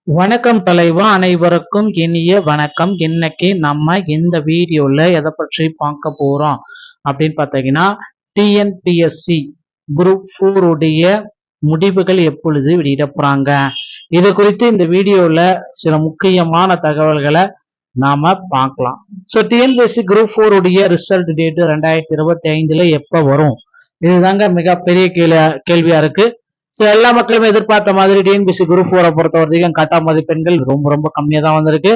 வணக்கம் தலைவா, அனைவருக்கும் இனிய வணக்கம். இன்னைக்கு நம்ம இந்த வீடியோல எதை பற்றி பார்க்க போறோம் அப்படின்னு பார்த்தீங்கன்னா, டிஎன்பிஎஸ்சி குரூப் 4 உடைய முடிவுகள் எப்பொழுது வெளியிட போறாங்க, இது குறித்து இந்த வீடியோல சில முக்கியமான தகவல்களை நாம பார்க்கலாம். ஸோ டிஎன்பிஎஸ்சி குரூப் 4 உடைய ரிசல்ட் டேட் 2025 எப்ப வரும், இதுதாங்க மிகப்பெரிய கேள்வியா இருக்கு. ஸோ எல்லா மக்களுமே எதிர்பார்த்த மாதிரி டிஎன்பிஎஸ்சி குரூப் 4 பொறுத்த வரைக்கும் கட்டா மதிப்பெண்கள் ரொம்ப ரொம்ப கம்மியா தான் வந்திருக்கு.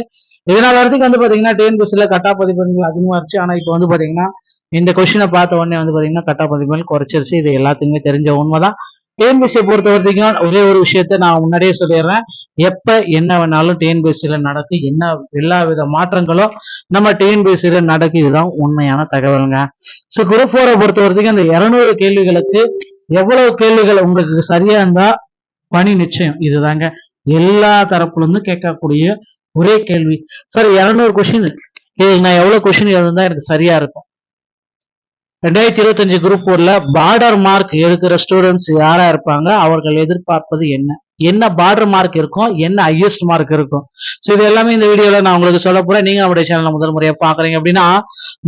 இதனால வரைக்கும் வந்து பாத்தீங்கன்னா டிஎன்பிஎஸ்சில கட்டா மதிப்பெண்கள் அதிகமா இருந்துச்சு. ஆனா இப்போ வந்து பாத்தீங்கன்னா இந்த கொஸ்டினை பார்த்த உடனே வந்து பாத்தீங்கன்னா கட்டா மதிப்பெண்கள் குறைச்சிருச்சு. இது எல்லாத்துக்குமே தெரிஞ்ச உண்மைதான். டிஎன்பிஎஸ்சியை பொறுத்த வரைக்கும் ஒரே ஒரு விஷயத்த நான் முன்னாடியே சொல்லிடுறேன், எப்ப என்ன வேணாலும் டிஎன்பிஎஸ்சியில நடக்கும், என்ன எல்லா வித மாற்றங்களும் நம்ம டிஎன்பிஎஸ்சியில நடக்கும். இதுதான் உண்மையான தகவலுங்க. ஸோ குரூப் 4 பொறுத்த வரைக்கும் அந்த 200 கேள்விகளுக்கு எவ்வளவு கேள்விகள் உங்களுக்கு சரியா இருந்தா பணி நிச்சயம். இதுதாங்க எல்லா தரப்புல இருந்து கேட்கக்கூடிய ஒரே கேள்வி. சார் 200 கொஸ்டின், நான் எவ்வளவு கொஸ்டின் இருந்தா எனக்கு சரியா இருக்கும்? 2025 குரூப் 4ல பார்டர் மார்க் எடுக்கிற ஸ்டூடெண்ட்ஸ் யாரா இருப்பாங்க, அவர்கள் எதிர்பார்ப்பது என்ன பார்டர் மார்க் இருக்கும், என்ன ஹையஸ்ட் மார்க் இருக்கும். ஸோ இது எல்லாமே இந்த வீடியோல நான் உங்களுக்கு சொல்ல போறேன். நீங்க நம்முடைய சேனல் முதல் முறையா பாக்குறீங்க அப்படின்னா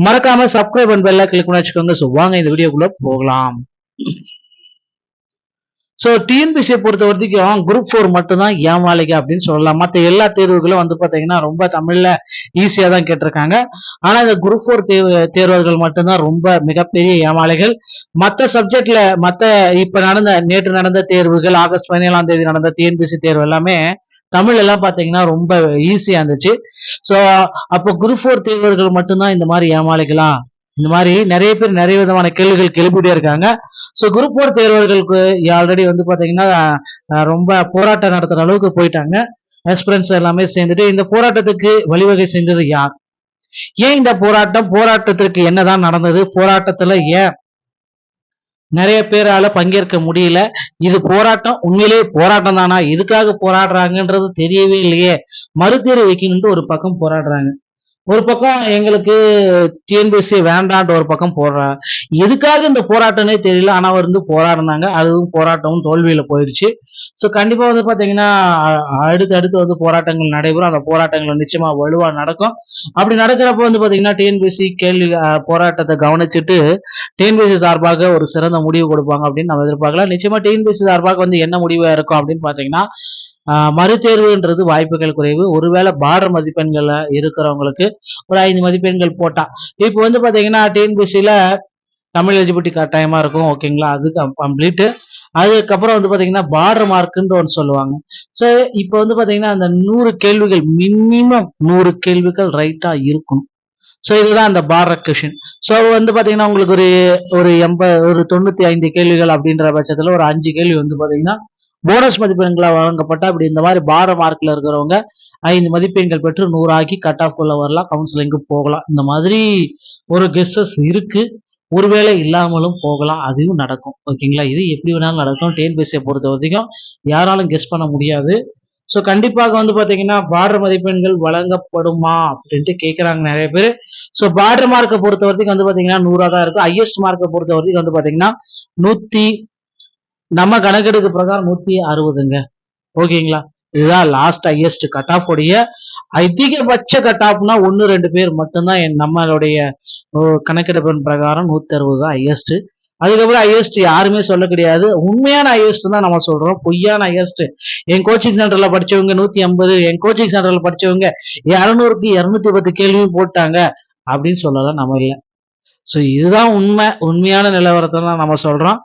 மறக்காம சப்ஸ்கிரைப் பண்ண பெல்ல கிளிக் பண்ணி வச்சுக்கோங்க. ஸோ வாங்க இந்த வீடியோக்குள்ள போகலாம். ஸோ டிஎன்பிஎஸ்சியை பொறுத்த வரைக்கும் குரூப் 4 மட்டும்தான் ஏமாளிக அப்படின்னு சொல்லலாம். மற்ற எல்லா தேர்வுகளும் வந்து பாத்தீங்கன்னா ரொம்ப தமிழ்ல ஈஸியா தான் கேட்டிருக்காங்க. ஆனா இந்த குரூப் 4 தேர்வுகள் மட்டும்தான் ரொம்ப மிகப்பெரிய ஏமாளிகள். மற்ற சப்ஜெக்ட்ல இப்ப நேற்று நடந்த தேர்வுகள், ஆகஸ்ட் 17ஆம் தேதி நடந்த டிஎன்பிஎஸ்சி தேர்வு எல்லாமே தமிழ் எல்லாம் பாத்தீங்கன்னா ரொம்ப ஈஸியா இருந்துச்சு. ஸோ அப்போ குரூப் 4 தேர்வுகள் மட்டும்தான் இந்த மாதிரி ஏமாளிகளா? இந்த மாதிரி நிறைய பேர் நிறைய விதமான கேள்விகள் எழுப்பிட்டே இருக்காங்க. ஸோ குரூப் 4 தேர்வர்களுக்கு ஆல்ரெடி வந்து பாத்தீங்கன்னா ரொம்ப போராட்டம் நடத்துற அளவுக்கு போயிட்டாங்க. எக்ஸ்பீரியன்ஸ் எல்லாமே சேர்ந்துட்டு இந்த போராட்டத்துக்கு வழிவகை செஞ்சது யார்? ஏன் இந்த போராட்டத்திற்கு என்னதான் நடந்தது? போராட்டத்துல ஏன் நிறைய பேரால பங்கேற்க முடியல? இது போராட்டம் உண்மையிலேயே போராட்டம் தானா? எதுக்காக போராடுறாங்கன்றது தெரியவே இல்லையே. மறுதேர்வு வைக்கணும்னு ஒரு பக்கம் போராடுறாங்க, ஒரு பக்கம் எங்களுக்கு டிஎன்பிஎஸ்சி வேண்டான்ற ஒரு பக்கம் போடுறாங்க. எதுக்காக இந்த போராட்டம்னே தெரியல. ஆனா வந்து போராடினாங்க, அதுவும் போராட்டமும் தோல்வியில போயிடுச்சு. ஸோ கண்டிப்பா வந்து பாத்தீங்கன்னா அடுத்து வந்து போராட்டங்கள் நடைபெறும். அந்த போராட்டங்கள் நிச்சயமா வலுவா நடக்கும். அப்படி நடக்கிறப்ப வந்து பாத்தீங்கன்னா டிஎன்பிஎஸ்சி போராட்டத்தை கவனிச்சுட்டு டிஎன்பிஎஸ்சி சார்பாக ஒரு சிறந்த முடிவு கொடுப்பாங்க அப்படின்னு நம்ம எதிர்பார்க்கலாம். நிச்சயமா டிஎன்பிஎஸ்சி சார்பாக வந்து என்ன முடிவா இருக்கும் அப்படின்னு பாத்தீங்கன்னா, மறுதேர்வுன்றது வாய்ப்புகள் குறைவு. ஒருவேளை பார்டர் மதிப்பெண்கள் இருக்கிறவங்களுக்கு ஒரு 5 மதிப்பெண்கள் போட்டா, இப்போ வந்து பாத்தீங்கன்னா டிஎன்பிஎஸ்சில தமிழ் எலிஜிபிலிட்டி கட்டாயமா இருக்கும், ஓகேங்களா? அது கம்ப்ளீட். அதுக்கப்புறம் வந்து பாத்தீங்கன்னா பார்டர் மார்க்னு ஒன்று சொல்லுவாங்க. ஸோ இப்போ வந்து பாத்தீங்கன்னா அந்த 100 கேள்விகள், மினிமம் 100 கேள்விகள் ரைட்டா இருக்கும். ஸோ இதுதான் அந்த பார்டர் கொஷின். ஸோ வந்து பாத்தீங்கன்னா உங்களுக்கு ஒரு 95 கேள்விகள் அப்படின்ற பட்சத்துல ஒரு 5 கேள்வி வந்து பாத்தீங்கன்னா போனஸ் மதிப்பெண்களா வழங்கப்பட்டா, அப்படி இந்த மாதிரி பார மார்க்ல இருக்கிறவங்க 5 மதிப்பெண்கள் பெற்று 100 ஆக்கி கட் ஆஃப் குள்ள வரலாம், கவுன்சிலிங்கு போகலாம். இந்த மாதிரி ஒரு கெஸ்ஸஸ் இருக்கு. ஒருவேளை இல்லாமலும் போகலாம், அதுவும் நடக்கும், ஓகேங்களா? இது எப்படி வேணாலும் நடக்கும். டிஎன்பிஎஸ்சியை பொறுத்த வரைக்கும் யாராலும் கெஸ் பண்ண முடியாது. ஸோ கண்டிப்பாக வந்து பாத்தீங்கன்னா பார்டர் மதிப்பெண்கள் வழங்கப்படுமா அப்படின்ட்டு கேட்கறாங்க நிறைய பேர். ஸோ பார்டர் மார்க்கை பொறுத்த வரைக்கும் வந்து பாத்தீங்கன்னா 100 தான் இருக்கும். ஹையஸ்ட் மார்க்கை பொறுத்த வரைக்கும் வந்து பாத்தீங்கன்னா 100, நம்ம கணக்கெடுக்கு பிரகாரம் 160ங்க, ஓகேங்களா? இதுதான் லாஸ்ட் ஹையஸ்ட் கட் ஆஃப் உடைய அதிகபட்ச கட் ஆஃப்னா 1-2 பேர் மட்டும்தான். நம்மளுடைய கணக்கெடுப்பின் பிரகாரம் 160 தான் ஹையஸ்ட். அதுக்கப்புறம் ஹையஸ்ட் யாருமே சொல்ல கிடையாது. உண்மையான ஹையஸ்ட் தான் நம்ம சொல்றோம், பொய்யான ஹையஸ்ட் என் கோச்சிங் சென்டர்ல படிச்சவங்க 150, என் கோச்சிங் சென்டர்ல படிச்சவங்க 200க்கு 210 கேள்வியும் போட்டாங்க அப்படின்னு சொல்லலாம் நம்ம இல்லை. ஸோ இதுதான் உண்மையான நிலவரத்தை தான் நம்ம சொல்றோம்.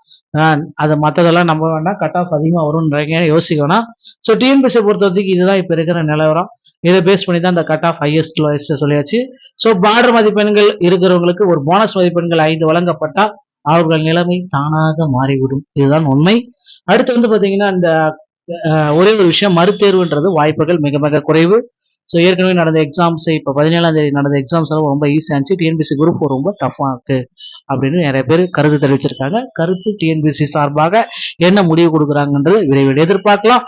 அதை மற்றதெல்லாம் நம்ப வேண்டாம், கட் ஆஃப் அதிகமாக வரும்ன்றீங்க, யோசிக்கணும். ஸோ டிஎன்பிஎஸ்சியை பொறுத்த வரைக்கும் இதுதான் இப்போ இருக்கிற நிலவரம். இதை பேஸ் பண்ணி தான் இந்த கட் ஆஃப் ஹையஸ்ட் லோயஸ்ட் சொல்லியாச்சு. ஸோ பார்டர் மதிப்பெண்கள் இருக்கிறவங்களுக்கு ஒரு போனஸ் மதிப்பெண்கள் 5 வழங்கப்பட்டால் அவர்கள் நிலைமை தானாக மாறிவிடும். இதுதான் உண்மை. அடுத்து வந்து பாத்தீங்கன்னா இந்த ஒரே ஒரு விஷயம், மறுதேர்வுன்றது வாய்ப்புகள் மிக மிக குறைவு. ஸோ ஏற்கனவே நடந்த எக்ஸாம்ஸ், இப்போ 17ஆம் தேதி நடந்த எக்ஸாம்ஸ் எல்லாம் ரொம்ப ஈஸியாக இருந்துச்சு. டிஎன்பிஎஸ்சி குரூப் 4 ரொம்ப டஃபா இருக்கு அப்படின்னு நிறைய பேர் கருத்து தெரிவிச்சிருக்காங்க. கருத்து டிஎன்பிஎஸ்சி சார்பாக என்ன முடிவு கொடுக்குறாங்கன்றது விரைவில் எதிர்பார்க்கலாம்.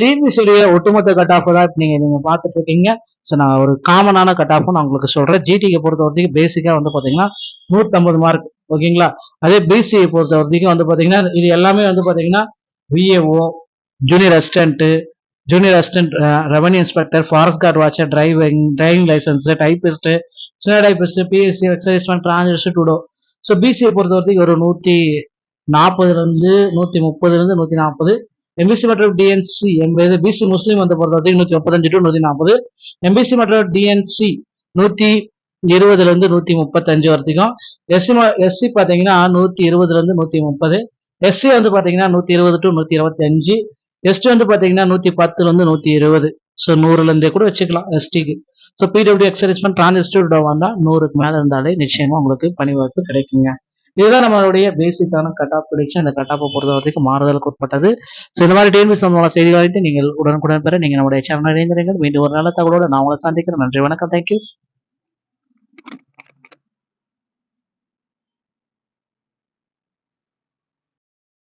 டிஎன்பிஎஸ்சியுடைய ஒட்டுமொத்த கட் ஆஃப் தான் நீங்க பார்த்துட்டு இருக்கீங்க. ஸோ நான் ஒரு காமனான கட் ஆஃப் நான் உங்களுக்கு சொல்றேன். ஜிடிக்கு பொறுத்த வரைக்கும் பேசிக்கா வந்து பாத்தீங்கன்னா 150 மார்க், ஓகேங்களா? அதே பிசிஐ பொறுத்த வரைக்கும் வந்து பாத்தீங்கன்னா இது எல்லாமே வந்து பாத்தீங்கன்னா VAO, junior assistant, junior assistant revenue inspector, forest guard watcher, driving licence, typist, சின்ன டைபிஸ்ட், பிஎஸ்சி, எக்ஸைஸ்மெண்ட், டிரான்ஸ்ஜெஸ்ட், டுடோ. ஸோ பிசிஏ பொறுத்த வரைக்கும் ஒரு 140 130 140. எம்பிசி மற்றும் டிஎன்சி எண்பது. பிசி முஸ்லீம் வந்து பொறுத்த வரைக்கும் 135 to 140. எம்பிசி மற்றும் டிஎன்சி 120 135 வரைக்கும். எஸ்சி பாத்தீங்கன்னா 120 130. எஸ்சி வந்து பாத்தீங்கன்னா 120 to 125. எஸ்டி வந்து பாத்தீங்கன்னா 110 120. ஸோ 100 கூட வச்சுக்கலாம் எஸ்டிக்கு. ஸோ பிடபிள்யூ எக்ஸர்விஸ்மெண்ட் டிரான்ஸ்ஜெஸ்ட் வந்தா 100க்கு மேல இருந்தாலே நிச்சயமா உங்களுக்கு பணி வாய்ப்பு கிடைக்குங்க. இதுதான் நம்மளுடைய பேசிக்கான கட் ஆஃப் ப்ரெடிக்ஷன். இந்த கட் ஆஃப் பொறுத்த வரைக்கும் மாறுதலுக்கு உட்பட்டது. ஸோ இந்த மாதிரி டிஎன்பிஎஸ்சி சம்பந்தமான செய்திகளை நீங்கள் உடனுக்குடன் பெற நீங்கள் நம்முடைய சேனல் இணைந்திருங்கள். மீண்டும் ஒரு நல்ல தகவலோடு நான் உங்களை சந்திக்கிறேன். நன்றி, வணக்கம், தேங்க்யூ.